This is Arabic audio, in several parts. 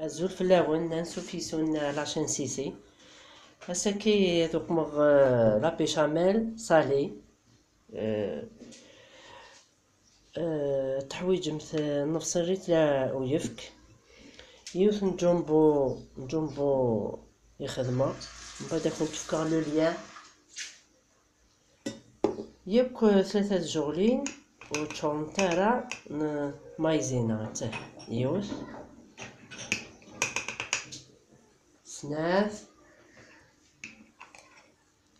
الزول في اللاون نانسو فيسون لاشين سيسي هساكي دوك مغ لا بيشاميل صالي تحويج مث نفس الريت لا ويفك يوث نجومبو يخدمه من بعد كنت تفكر لو ليان يبك 3 جغلين وتشون تارا مايزينا تاع يوث سناث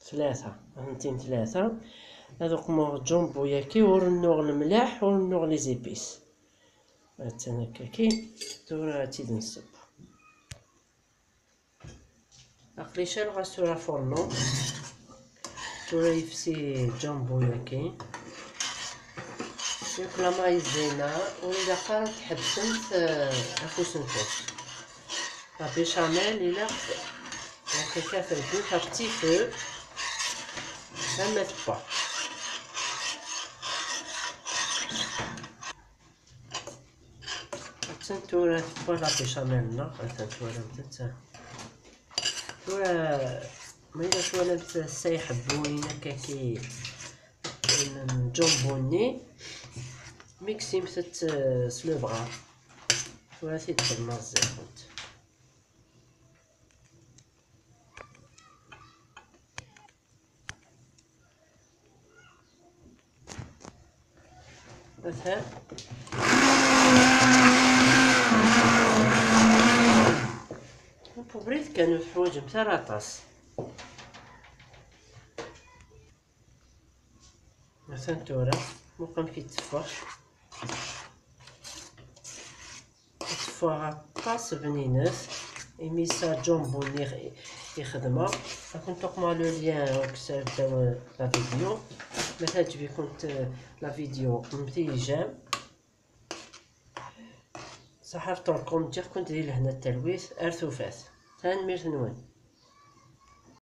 3 هذوك مور جومبو ياكي ورنوغ الملاح ورنوغ لي زيبيس هاتانا كاكي دورا تيد نسب اقليشال غاسورا فورنو دورا يفسي جومبو ياكي ياك لا مايزينا وإلا قارت تحبسنت أفوس نفوس لا بيشاميل إلا هكاكا فردوك ا بتي فو مات با تنتورا تبا لا بيشاميلنا تنتورا متتا تورا مايلا شوالا السايح بوين هكاكي جومبوني ميكسي مثت سلو بغا تورا تيدخل مازال كنت مثلا بغيت كانوا حوايج مثلاطاس مثلا تورا مقام في تفاح طاس بنينات إميسا جومبوني يخدمها كنت تقمع لو ليان وكسر داو لا فيديو مثلا تبي كنت لا فيديو متيجام صحفتكم كنت دير هنا التلويث ارثوفات تنمير نوان.